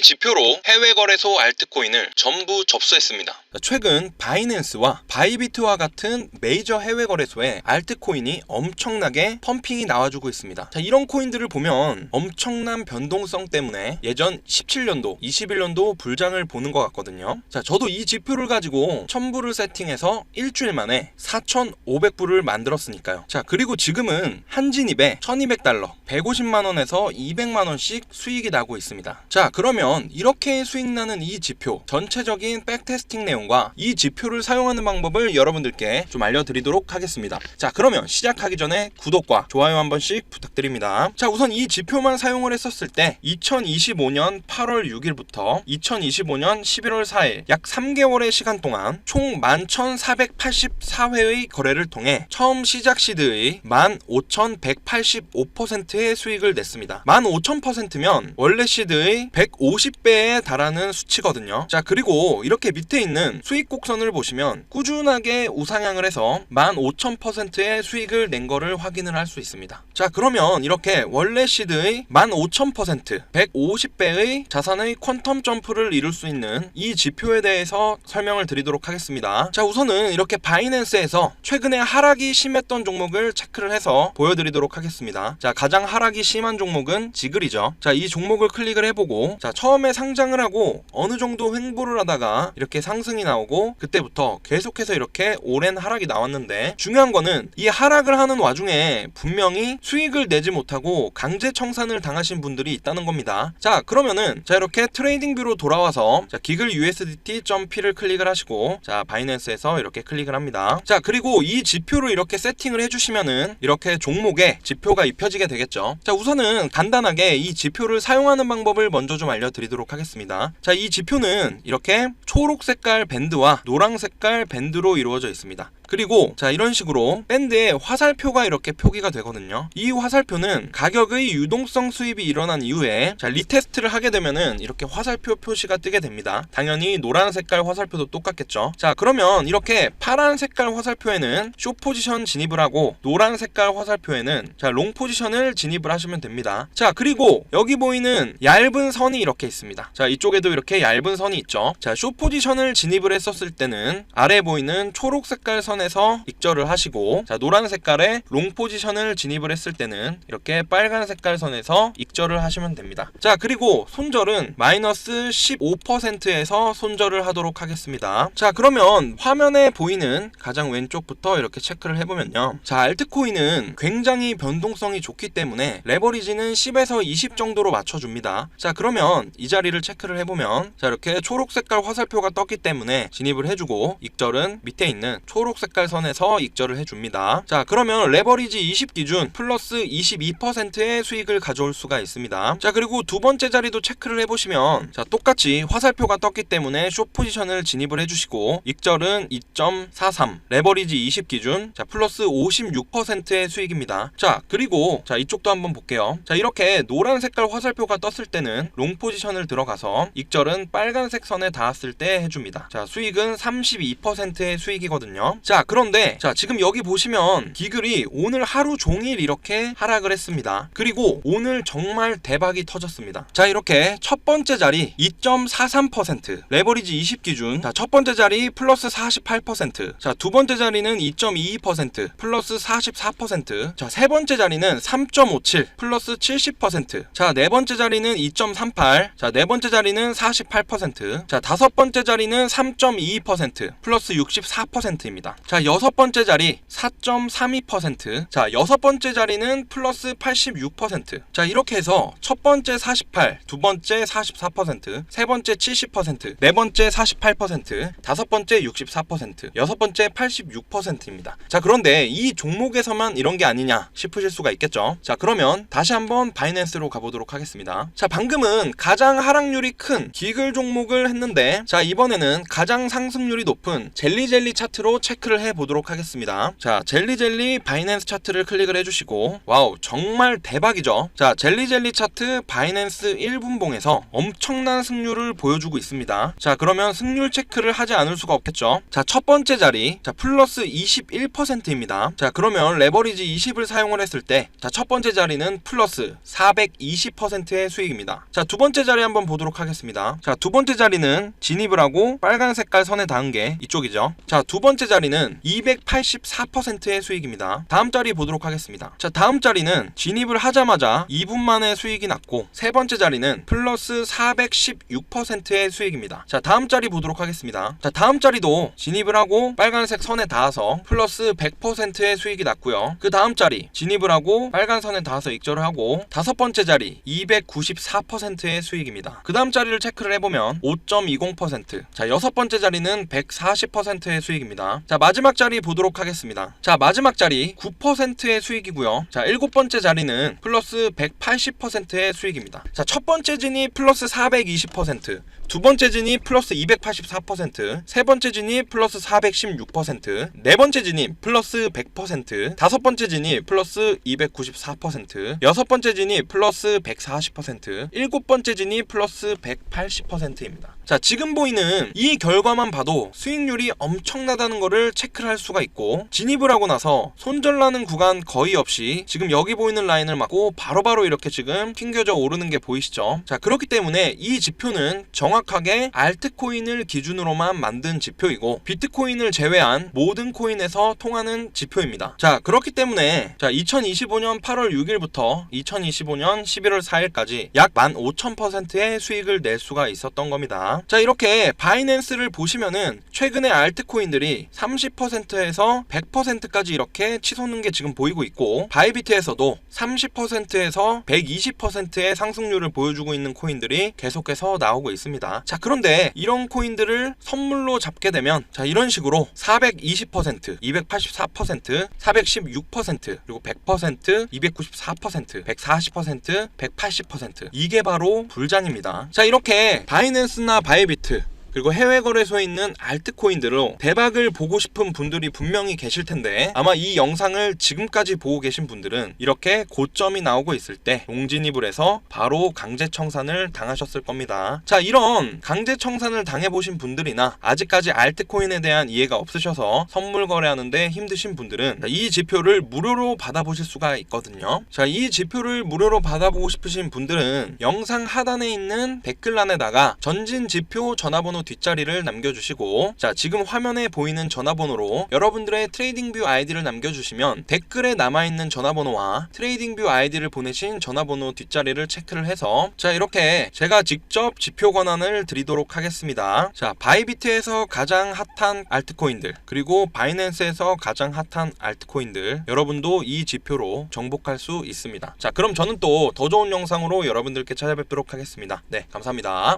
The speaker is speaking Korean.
이 지표로 해외 거래소 알트코인을 전부 접수했습니다. 최근 바이낸스와 바이비트와 같은 메이저 해외 거래소에 알트코인이 엄청나게 펌핑이 나와주고 있습니다. 자, 이런 코인들을 보면 엄청난 변동성 때문에 예전 17년도, 21년도 불장을 보는 것 같거든요. 자, 저도 이 지표를 가지고 1000불을 세팅해서 일주일 만에 4,500불을 만들었으니까요. 자, 그리고 지금은 한 진입에 1200달러, 150만원에서 200만원씩 수익이 나고 있습니다. 자, 그러면 이렇게 수익 나는 이 지표, 전체적인 백테스팅 내용과 이 지표를 사용하는 방법을 여러분들께 좀 알려드리도록 하겠습니다. 자, 그러면 시작하기 전에 구독과 좋아요 한 번씩 부탁드립니다. 자, 우선 이 지표만 사용을 했었을 때 2025년 8월 6일부터 2025년 11월 4일 약 3개월의 시간 동안 총 11,484회의 거래를 통해 처음 시작 시드의 15,185%의 수익을 냈습니다. 15,000%면 원래 시드의 150배에 달하는 수치거든요. 자, 그리고 이렇게 밑에 있는 수익 곡선을 보시면 꾸준하게 우상향을 해서 15,000%의 수익을 낸 거를 확인을 할 수 있습니다. 자, 그러면 이렇게 원래 시드의 15,000%, 150배의 자산의 퀀텀 점프를 이룰 수 있는 이 지표에 대해서 설명을 드리도록 하겠습니다. 자, 우선은 이렇게 바이낸스에서 최근에 하락이 심했던 종목을 체크를 해서 보여드리도록 하겠습니다. 자, 가장 하락이 심한 종목은 지글이죠. 자, 이 종목을 클릭을 해보고, 자, 처음에 상장을 하고 어느 정도 횡보를 하다가 이렇게 상승이 나오고 그때부터 계속해서 이렇게 오랜 하락이 나왔는데, 중요한 거는 이 하락을 하는 와중에 분명히 수익을 내지 못하고 강제 청산을 당하신 분들이 있다는 겁니다. 자, 그러면은 자, 이렇게 트레이딩뷰로 돌아와서 자, 기글 USDT.P를 클릭을 하시고, 자, 바이낸스에서 이렇게 클릭을 합니다. 자, 그리고 이 지표를 이렇게 세팅을 해주시면은 이렇게 종목에 지표가 입혀지게 되겠죠. 자, 우선은 간단하게 이 지표를 사용하는 방법을 먼저 좀 알려드리도록 하겠습니다. 자, 이 지표는 이렇게 초록 색깔 밴드와 노랑 색깔 밴드로 이루어져 있습니다. 그리고 자, 이런 식으로 밴드에 화살표가 이렇게 표기가 되거든요. 이 화살표는 가격의 유동성 수입이 일어난 이후에 자, 리테스트를 하게 되면은 이렇게 화살표 표시가 뜨게 됩니다. 당연히 노란 색깔 화살표도 똑같겠죠. 자, 그러면 이렇게 파란 색깔 화살표에는 숏 포지션 진입을 하고, 노란 색깔 화살표에는 자, 롱 포지션을 진입을 하시면 됩니다. 자, 그리고 여기 보이는 얇은 선이 이렇게 있습니다. 자, 이쪽에도 이렇게 얇은 선이 있죠. 자, 숏 포지션을 진입을 했었을 때는 아래 보이는 초록 색깔 선 에서 익절을 하시고, 자, 노란 색깔의 롱 포지션을 진입을 했을 때는 이렇게 빨간 색깔 선에서 익절을 하시면 됩니다. 자, 그리고 손절은 마이너스 15%에서 손절을 하도록 하겠습니다. 자, 그러면 화면에 보이는 가장 왼쪽부터 이렇게 체크를 해보면요, 자, 알트코인은 굉장히 변동성이 좋기 때문에 레버리지는 10에서 20 정도로 맞춰줍니다. 자, 그러면 이 자리를 체크를 해보면 자, 이렇게 초록 색깔 화살표가 떴기 때문에 진입을 해주고, 익절은 밑에 있는 초록 색깔 선에서 익절을 해줍니다. 자, 그러면 레버리지 20 기준 플러스 22%의 수익을 가져올 수가 있습니다. 자, 그리고 두 번째 자리도 체크를 해보시면 자, 똑같이 화살표가 떴기 때문에 숏 포지션을 진입을 해주시고, 익절은 2.43, 레버리지 20 기준 자, 플러스 56%의 수익입니다. 자, 그리고 자, 이쪽도 한번 볼게요. 자, 이렇게 노란 색깔 화살표가 떴을 때는 롱 포지션을 들어가서 익절은 빨간색 선에 닿았을 때 해줍니다. 자, 수익은 32%의 수익이거든요. 자, 그런데 자, 지금 여기 보시면 기글이 오늘 하루 종일 이렇게 하락을 했습니다. 그리고 오늘 정말 대박이 터졌습니다. 자, 이렇게 첫 번째 자리 2.43%, 레버리지 20 기준 자, 첫 번째 자리 플러스 48%, 자, 두 번째 자리는 2.22% 플러스 44%, 자, 세 번째 자리는 3.57 플러스 70%, 자, 네 번째 자리는 2.38, 자, 네 번째 자리는 48%, 자, 다섯 번째 자리는 3.22% 플러스 64%입니다. 자, 여섯 번째 자리 4.32%, 자, 여섯 번째 자리는 플러스 86%. 자, 이렇게 해서 첫 번째 48, 두 번째 44%, 세 번째 70%, 네 번째 48%, 다섯 번째 64%, 여섯 번째 86%입니다. 자, 그런데 이 종목에서만 이런 게 아니냐 싶으실 수가 있겠죠. 자, 그러면 다시 한번 바이낸스로 가보도록 하겠습니다. 자, 방금은 가장 하락률이 큰 기글 종목을 했는데, 자, 이번에는 가장 상승률이 높은 젤리젤리 차트로 체크를 체크를 해보도록 하겠습니다. 자, 젤리젤리 바이낸스 차트를 클릭을 해주시고, 와우, 정말 대박이죠. 자, 젤리젤리 차트 바이낸스 1분봉에서 엄청난 승률을 보여주고 있습니다. 자, 그러면 승률 체크를 하지 않을 수가 없겠죠. 자, 첫 번째 자리, 자, 플러스 21%입니다. 자, 그러면 레버리지 20을 사용을 했을 때, 자, 첫 번째 자리는 플러스 420%의 수익입니다. 자, 두 번째 자리 한번 보도록 하겠습니다. 자, 두 번째 자리는 진입을 하고 빨간 색깔 선에 닿은 게 이쪽이죠. 자, 두 번째 자리는 284%의 수익입니다. 다음 자리 보도록 하겠습니다. 자, 다음 자리는 진입을 하자마자 2분 만에 수익이 났고, 세 번째 자리는 플러스 416%의 수익입니다. 자, 다음 자리 보도록 하겠습니다. 자, 다음 자리도 진입을 하고 빨간색 선에 닿아서 플러스 100%의 수익이 났고요. 그 다음 자리 진입을 하고 빨간 선에 닿아서 익절을 하고, 다섯 번째 자리 294%의 수익입니다. 그 다음 자리를 체크를 해보면 5.20%, 자, 여섯 번째 자리는 140%의 수익입니다. 자, 마지막 자리 보도록 하겠습니다. 자, 마지막 자리 9%의 수익이고요. 자, 일곱 번째 자리는 플러스 180%의 수익입니다. 자, 첫 번째 진입 플러스 420%, 두 번째 진입 플러스 284%, 세 번째 진입 플러스 416%, 네 번째 진입 플러스 100%, 다섯 번째 진입 플러스 294%, 여섯 번째 진입 플러스 140%, 일곱 번째 진입 플러스 180%입니다. 자, 지금 보이는 이 결과만 봐도 수익률이 엄청나다는 거를 체크를 할 수가 있고, 진입을 하고 나서 손절나는 구간 거의 없이 지금 여기 보이는 라인을 맞고 바로바로 이렇게 지금 튕겨져 오르는 게 보이시죠? 자, 그렇기 때문에 이 지표는 정확하게 알트코인을 기준으로만 만든 지표이고, 비트코인을 제외한 모든 코인에서 통하는 지표입니다. 자, 그렇기 때문에 자, 2025년 8월 6일부터 2025년 11월 4일까지 약 15,000%의 수익을 낼 수가 있었던 겁니다. 자, 이렇게 바이낸스를 보시면은 최근에 알트코인들이 30%에서 100%까지 이렇게 치솟는 게 지금 보이고 있고, 바이비트에서도 30%에서 120%의 상승률을 보여주고 있는 코인들이 계속해서 나오고 있습니다. 자, 그런데 이런 코인들을 선물로 잡게 되면 자, 이런 식으로 420%, 284%, 416%, 그리고 100%, 294%, 140%, 180%, 이게 바로 불장입니다. 자, 이렇게 바이낸스나 바이비트 그리고 해외 거래소에 있는 알트코인들로 대박을 보고 싶은 분들이 분명히 계실 텐데, 아마 이 영상을 지금까지 보고 계신 분들은 이렇게 고점이 나오고 있을 때 용진입을 해서 바로 강제 청산을 당하셨을 겁니다. 자, 이런 강제 청산을 당해보신 분들이나 아직까지 알트코인에 대한 이해가 없으셔서 선물 거래하는데 힘드신 분들은 이 지표를 무료로 받아보실 수가 있거든요. 자, 이 지표를 무료로 받아보고 싶으신 분들은 영상 하단에 있는 댓글란에다가 전진 지표 전화번호 뒷자리를 남겨주시고, 자, 지금 화면에 보이는 전화번호로 여러분들의 트레이딩뷰 아이디를 남겨주시면 댓글에 남아있는 전화번호와 트레이딩뷰 아이디를 보내신 전화번호 뒷자리를 체크를 해서 자, 이렇게 제가 직접 지표 권한을 드리도록 하겠습니다. 자, 바이비트에서 가장 핫한 알트코인들, 그리고 바이낸스에서 가장 핫한 알트코인들, 여러분도 이 지표로 정복할 수 있습니다. 자, 그럼 저는 또 더 좋은 영상으로 여러분들께 찾아뵙도록 하겠습니다. 네, 감사합니다.